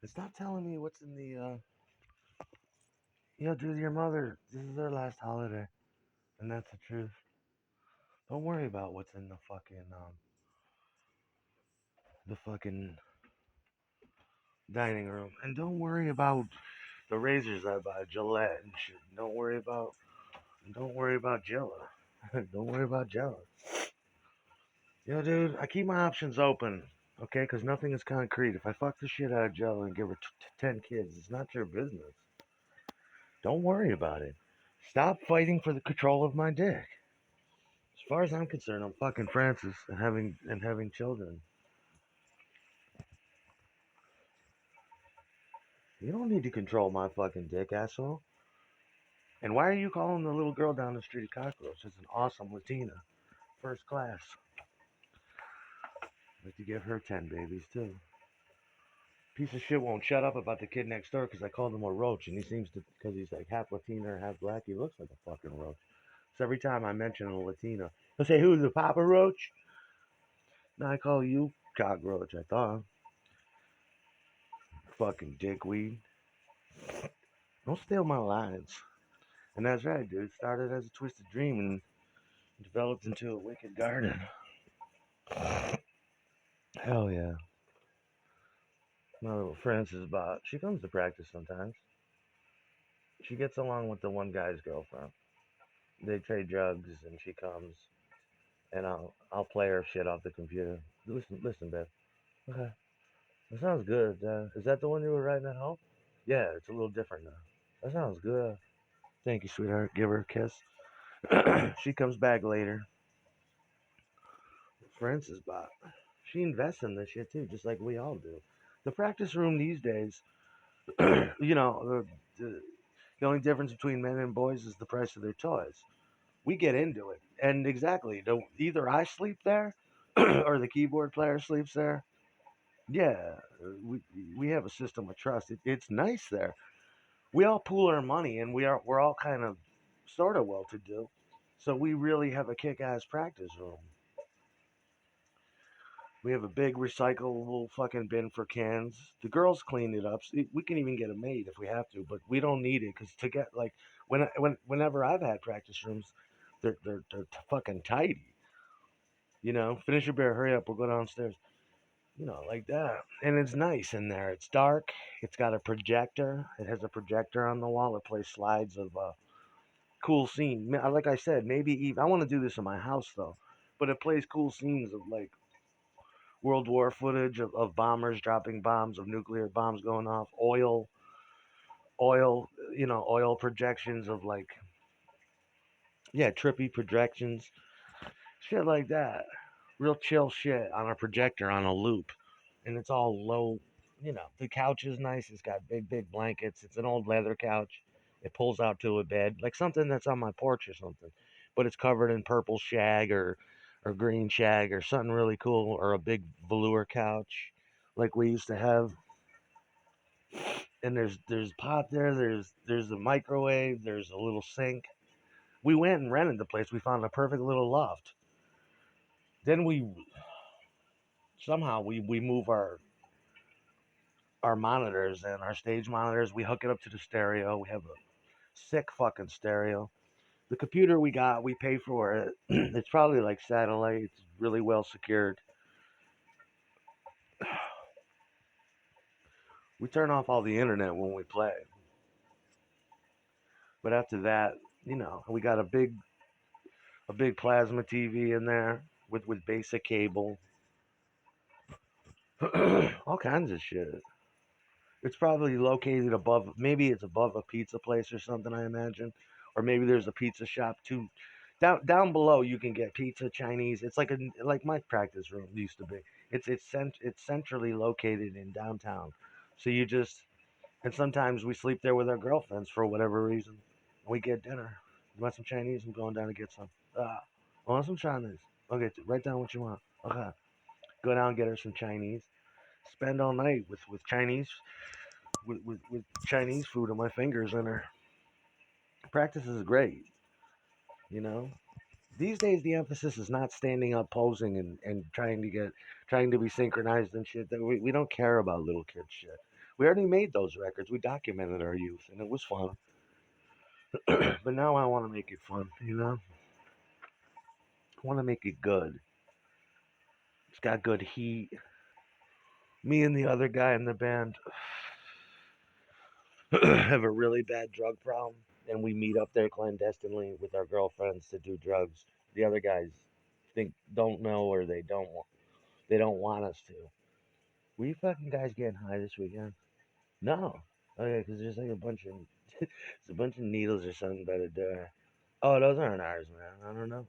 It's not telling me what's in the. Dude, your mother. This is their last holiday, and that's the truth. Don't worry about what's in the fucking dining room, and don't worry about the razors I buy, Gillette and shit. Don't worry about Jella. Don't worry about Jella. Dude, I keep my options open, okay? Because nothing is concrete. If I fuck the shit out of Jella and give her 10 kids, it's not your business. Don't worry about it. Stop fighting for the control of my dick. As far as I'm concerned, I'm fucking Francis and having children. You don't need to control my fucking dick, asshole. And why are you calling the little girl down the street a cockroach? She's an awesome Latina, first class. I'd like to give her 10 babies too. Piece of shit won't shut up about the kid next door because I called him a roach, and he seems to, because he's like half Latina or half black, he looks like a fucking roach. So every time I mention a Latina, he'll say, "Who's the Papa Roach?" No, I call you cockroach. I thought, fucking dickweed. Don't steal my lines. And that's right, dude. Started as a twisted dream and developed into a wicked garden. Hell yeah. My little Frances bot. She comes to practice sometimes. She gets along with the one guy's girlfriend. They trade drugs, and she comes, and I'll play her shit off the computer. Listen, babe. Okay, that sounds good. Is that the one you were writing at home? Yeah, it's a little different now. That sounds good. Thank you, sweetheart. Give her a kiss. She comes back later. Frances bot. She invests in this shit too, just like we all do. The practice room these days, you know, the only difference between men and boys is the price of their toys. We get into it, and exactly, either I sleep there or the keyboard player sleeps there. Yeah, we have a system of trust. It's nice there. We all pool our money, and we're all kind of sort of well to do. So we really have a kick-ass practice room. We have a big recyclable fucking bin for cans. The girls clean it up. We can even get a maid if we have to, but we don't need it because to get like whenever I've had practice rooms, they're fucking tidy. Finish your beer. Hurry up. We'll go downstairs. Like that. And it's nice in there. It's dark. It's got a projector. It has a projector on the wall. It plays slides of cool scene. Like I said, maybe even I want to do this in my house though, but it plays cool scenes of like World War footage of bombers dropping bombs, of nuclear bombs going off, oil projections of like, yeah, trippy projections, shit like that. Real chill shit on a projector on a loop, and it's all low. The couch is nice. It's got big blankets. It's an old leather couch. It pulls out to a bed, like something that's on my porch or something, but it's covered in purple shag or green shag or something really cool, or a big velour couch like we used to have. And there's pot there. There's a microwave. There's a little sink. We went and rented the place. We found a perfect little loft. Then we move our monitors and our stage monitors. We hook it up to the stereo. We have a sick fucking stereo. The computer we got, we pay for it. It's probably like satellite. It's really well secured. We turn off all the internet when we play. But after that, we got a big plasma TV in there with basic cable, all kinds of shit. It's probably located above, maybe it's above a pizza place or something, I imagine, or maybe there's a pizza shop too. Down below, you can get pizza, Chinese. It's like my practice room used to be. It's centrally located in downtown, so you just and sometimes we sleep there with our girlfriends for whatever reason. We get dinner. You want some Chinese? I'm going down to get some. I want some Chinese. Okay, write down what you want. Okay, go down and get her some Chinese. Spend all night with Chinese with Chinese food on my fingers and her. Practice is great, you know. These days, the emphasis is not standing up, posing, and trying to be synchronized and shit. That we don't care about little kid shit. We already made those records. We documented our youth, and it was fun. But now I want to make it fun. I want to make it good. It's got good heat. Me and the other guy in the band have a really bad drug problem, and we meet up there clandestinely with our girlfriends to do drugs. The other guys don't know, or they don't want us to. Were you fucking guys getting high this weekend? No. Okay, because there's like a bunch of there's a bunch of needles or something by the door. Oh, those aren't ours, man. I don't know.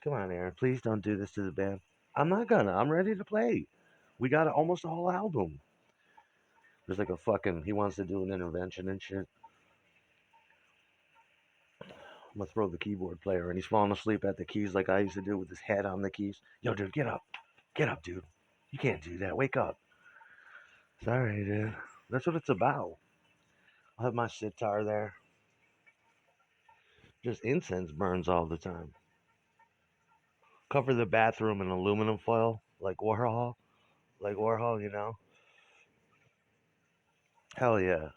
Come on, Aaron. Please don't do this to the band. I'm not gonna. I'm ready to play. We got almost a whole album. There's like a fucking. He wants to do an intervention and shit. I'm gonna throw the keyboard player, and he's falling asleep at the keys like I used to do with his head on the keys. Yo, dude, get up, dude. You can't do that. Wake up. Sorry, dude. That's what it's about. I'll have my sitar there. Just incense burns all the time. Cover the bathroom in aluminum foil, like Warhol. Like Warhol, you know? Hell yeah.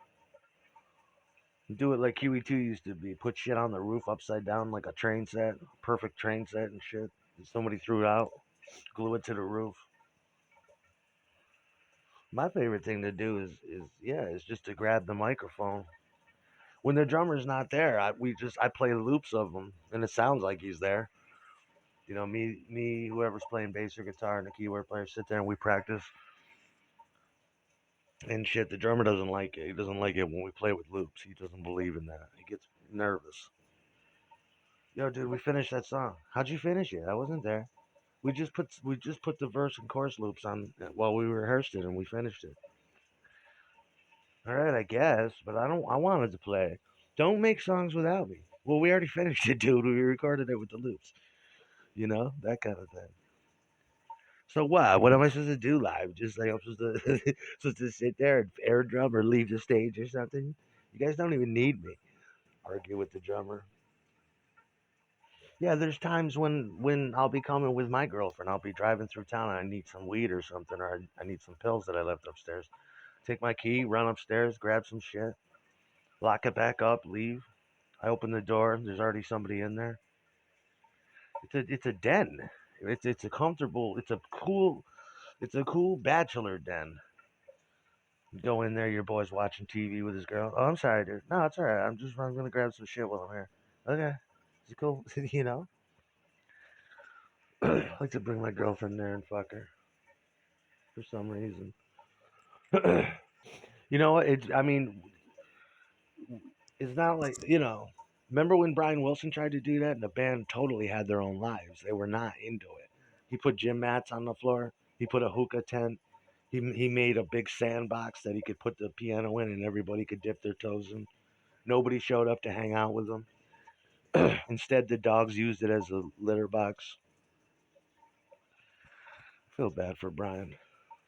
Do it like QE2 used to be. Put shit on the roof upside down like a train set. Perfect train set and shit. And somebody threw it out. Glue it to the roof. My favorite thing to do is just to grab the microphone. When the drummer's not there, I play loops of him, and it sounds like he's there. Whoever's playing bass or guitar, and the keyboard player sit there and we practice and shit. The drummer doesn't like it. He doesn't like it when we play with loops. He doesn't believe in that. He gets nervous. Yo, dude, we finished that song. How'd you finish it? I wasn't there. We just put the verse and chorus loops on while we rehearsed it, and we finished it. All right, I guess, but I don't. I wanted to play. Don't make songs without me. Well, we already finished it, dude. We recorded it with the loops. That kind of thing. So what? What am I supposed to do live? Just like I'm supposed to supposed to sit there and air drum or leave the stage or something? You guys don't even need me. Argue with the drummer. Yeah, there's times when I'll be coming with my girlfriend. I'll be driving through town and I need some weed or something, or I need some pills that I left upstairs. Take my key, run upstairs, grab some shit, lock it back up, leave. I open the door. There's already somebody in there. It's a den. It's a comfortable. It's a cool bachelor den. You go in there. Your boy's watching TV with his girl. Oh, I'm sorry, dude. No, it's all right. I'm gonna grab some shit while I'm here. Okay, it's cool. I like to bring my girlfriend there and fuck her for some reason. You know what? I mean, it's not like Remember when Brian Wilson tried to do that, and the band totally had their own lives. They were not into it. He put gym mats on the floor. He put a hookah tent. He made a big sandbox that he could put the piano in, and everybody could dip their toes in. Nobody showed up to hang out with him. Instead, the dogs used it as a litter box. I feel bad for Brian,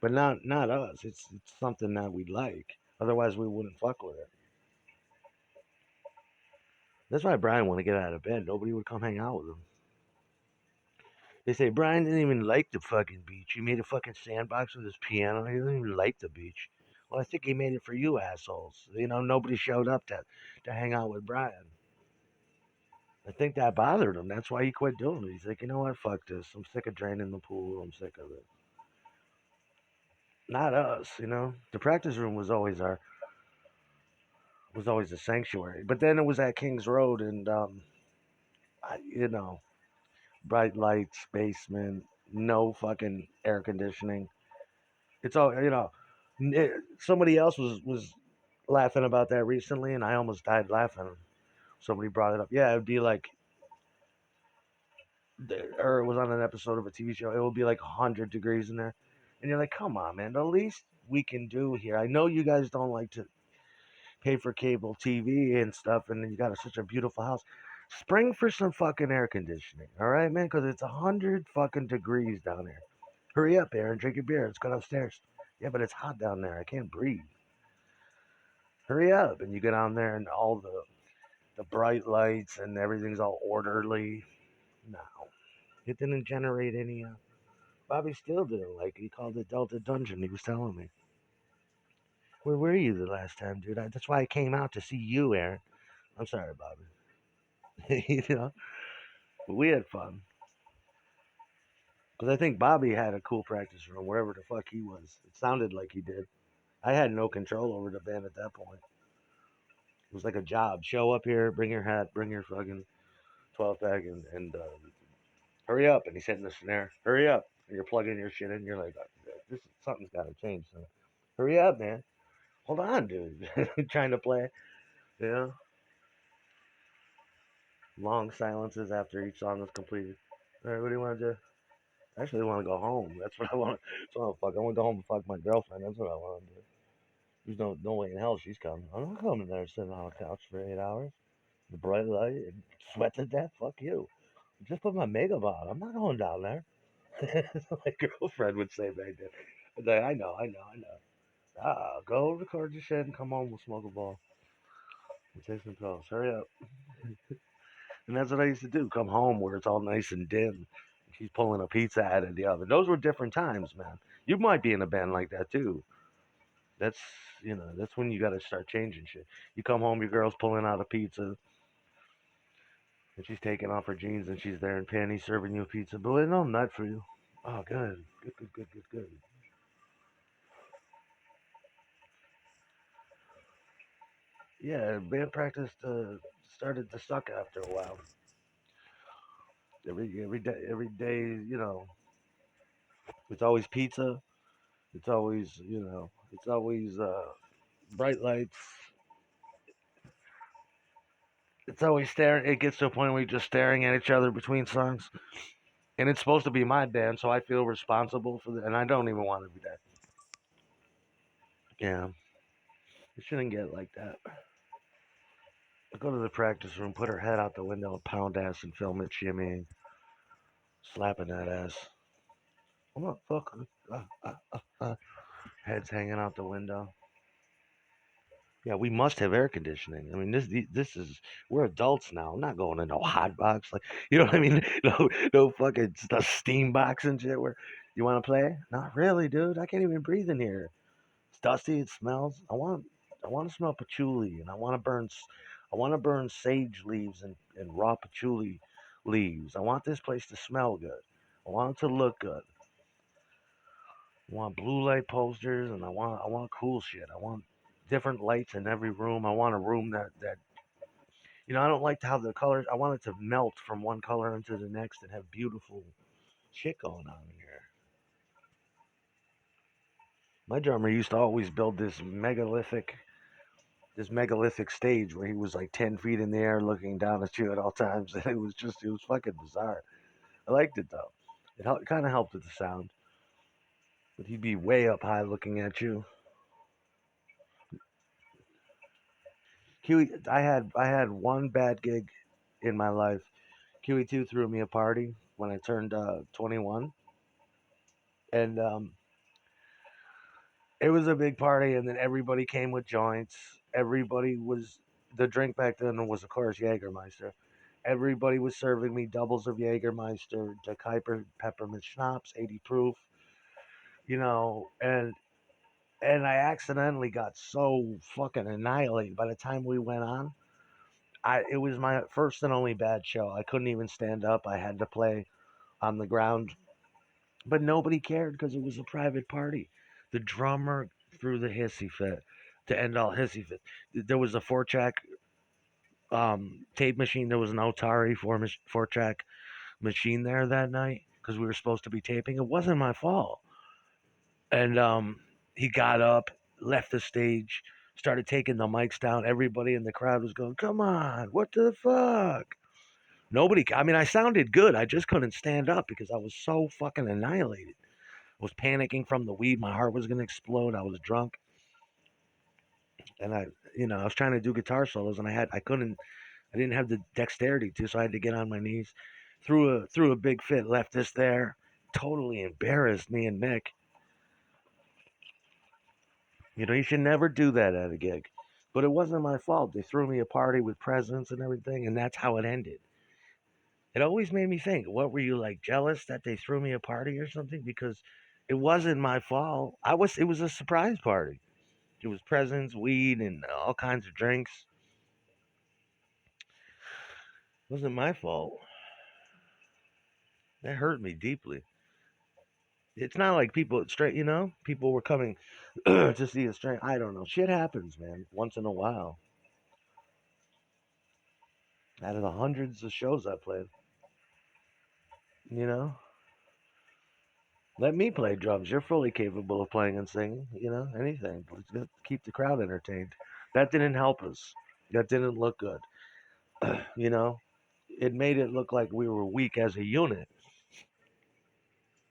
but not us. It's something that we like. Otherwise, we wouldn't fuck with it. That's why Brian wanted to get out of bed. Nobody would come hang out with him. They say Brian didn't even like the fucking beach. He made a fucking sandbox with his piano. He didn't even like the beach. Well, I think he made it for you assholes. Nobody showed up to hang out with Brian. I think that bothered him. That's why he quit doing it. He's like, you know what? Fuck this. I'm sick of draining the pool. I'm sick of it. Not us. The practice room was always a sanctuary. But then it was at Kings Road, and I, you know, bright lights, basement, no fucking air conditioning. It's all somebody else was laughing about that recently, and I almost died laughing. Somebody brought it up. Yeah, it'd be like, or it was on an episode of a TV show. It would be like 100 degrees in there, and you're like, come on, man. The least we can do here. I know you guys don't like to pay for cable TV and stuff, and you got such a beautiful house. Spring for some fucking air conditioning, all right, man? Because it's 100 fucking degrees down there. Hurry up, Aaron. Drink your beer. Let's go downstairs. Yeah, but it's hot down there. I can't breathe. Hurry up. And you get on there and all the bright lights and everything's all orderly. No. It didn't generate any Bobby still didn't like it. He called it Delta Dungeon. He was telling me. Where were you the last time, dude? That's why I came out to see you, Aaron. I'm sorry, Bobby. You know, but we had fun. Because I think Bobby had a cool practice room wherever the fuck he was. It sounded like he did. I had no control over the band at that point. It was like a job. Show up here, bring your hat, bring your fucking 12 pack, and hurry up. And he's hitting the snare. Hurry up. And you're plugging your shit in. You're like, this something's got to change. So, hurry up, man. Hold on, dude. Trying to play. Yeah. Long silences after each song is completed. All right, what do you want to do? I actually want to go home. That's what I want. That's what I want to fuck. I want to go home and fuck my girlfriend. That's what I want to do. There's no way in hell she's coming. I'm not coming there sitting on a couch for 8 hours. The bright light and sweat to death. Fuck you. Just put my makeup on. I'm not going down there. My girlfriend would say back then. I'd say, I know. Ah, go record your shit and come home. We'll smoke a ball and take some pills. Hurry up. And that's what I used to do. Come home where it's all nice and dim. She's pulling a pizza out of the oven. Those were different times, man. You might be in a band like that too. That's that's when you got to start changing shit. You come home, your girl's pulling out a pizza, and she's taking off her jeans, and she's there in panties serving you a pizza. Boy, no nut for you. Oh, good. Yeah, band practice started to suck after a while. Every day, it's always pizza. It's always, it's always bright lights. It's always staring. It gets to a point where you're just staring at each other between songs. And it's supposed to be my band, so I feel responsible for that. And I don't even want to be that. Yeah, it shouldn't get like that. I go to the practice room, put her head out the window, and pound ass and film it shimmying, slapping that ass. I'm not fucking. Heads hanging out the window. Yeah, we must have air conditioning. I mean, this is we're adults now. I'm not going to no hot box like you know what I mean. No fucking steam box and shit. Where you want to play? Not really, dude. I can't even breathe in here. It's dusty. It smells. I want to smell patchouli, and I want to burn sage leaves and raw patchouli leaves. I want this place to smell good. I want it to look good. I want blue light posters, and I want cool shit. I want different lights in every room. I want a room that I don't like how the colors. I want it to melt from one color into the next and have beautiful shit going on in here. My drummer used to always build this megalithic stage where he was like 10 feet in the air, looking down at you at all times, and it was fucking bizarre. I liked it though. It kind of helped with the sound, but he'd be way up high looking at you. I had one bad gig in my life. QE2 threw me a party when I turned 21, and it was a big party. And then everybody came with joints. Everybody was the drink back then was of course Jägermeister. Everybody was serving me doubles of Jägermeister, the Kuiper peppermint schnapps, 80 proof, and I accidentally got so fucking annihilated by the time we went on. It was my first and only bad show. I couldn't even stand up. I had to play on the ground, but nobody cared because it was a private party. The drummer threw the hissy fit to end all hissy fit. There was a four-track tape machine. There was an Otari four-track machine there that night because we were supposed to be taping. It wasn't my fault. And he got up, left the stage, started taking the mics down. Everybody in the crowd was going, "Come on, what the fuck?" Nobody. I mean, I sounded good. I just couldn't stand up because I was so fucking annihilated. I was panicking from the weed. My heart was gonna explode. I was drunk, and I was trying to do guitar solos, and I couldn't. I didn't have the dexterity to, so I had to get on my knees. Threw a big fit. Left this there. Totally embarrassed me and Nick. You should never do that at a gig. But it wasn't my fault. They threw me a party with presents and everything, and that's how it ended. It always made me think, what were you like jealous that they threw me a party or something? Because it wasn't my fault. It was a surprise party. It was presents, weed, and all kinds of drinks. It wasn't my fault. That hurt me deeply. It's not like people straight, people were coming to see a straight. I don't know. Shit happens, man. Once in a while. Out of the hundreds of shows I played, you know, let me play drums. You're fully capable of playing and singing. Anything. Let's keep the crowd entertained. That didn't help us. That didn't look good. you know, it made it look like we were weak as a unit.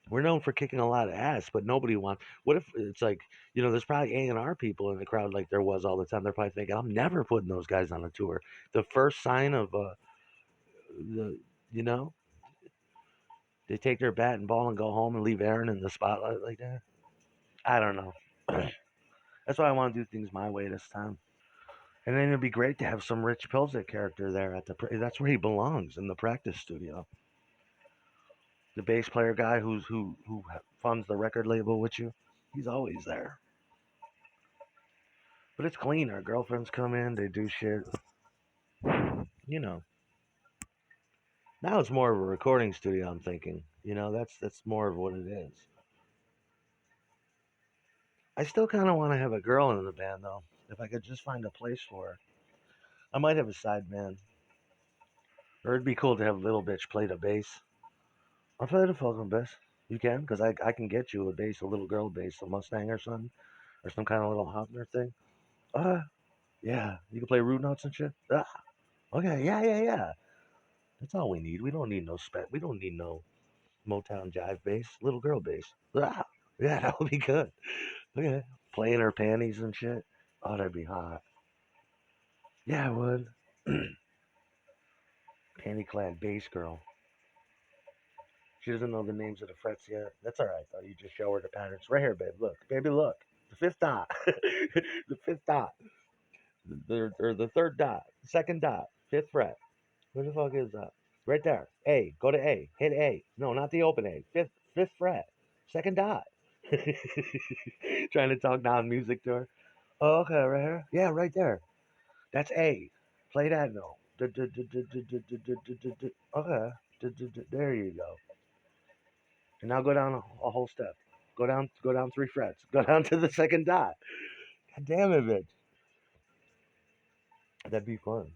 We're known for kicking a lot of ass, but nobody wants. What if it's like, there's probably A&R people in the crowd like there was all the time. They're probably thinking, I'm never putting those guys on a tour. The first sign of the, you know, they take their bat and ball and go home and leave Aaron in the spotlight like that. I don't know. That's why I want to do things my way this time. And then it'd be great to have some Rich Pilzik character there at that's where he belongs, in the practice studio. The bass player guy who funds the record label with you, he's always there. But it's clean. Our girlfriends come in, they do shit. You know. Now it's more of a recording studio. I'm thinking. That's more of what it is. I still kind of want to have a girl in the band though. If I could just find a place for her, I might have a side band. Or it'd be cool to have little bitch play the bass. I'll play the fucking bass. You can, because I can get you a bass, a little girl bass, a Mustang or something, or some kind of little Hofner thing. Uh, yeah, you can play root notes and shit. Okay, yeah, yeah, yeah. That's all we need. We don't need no spec. We don't need no Motown jive bass, little girl bass. Yeah, that would be good. Okay, playing her panties and shit. Oh, that'd be hot. Yeah, it would. Panty clad bass girl. She doesn't know the names of the frets yet. That's all right though. You just show her the patterns. Right here, babe. Look, baby, look. The fifth dot. The fifth dot. Or the third dot. Second dot. Fifth fret. Where the fuck is that? Right there. A. Go to A. Hit A. No, not the open A. Fifth fret. Second dot. Trying to talk down music to her. Oh, okay, right here. Yeah, right there. That's A. Play that note. Okay. There you go. And now go down a whole step. Go down 3 frets. Go down to the second dot. God damn it, bitch. That'd be fun.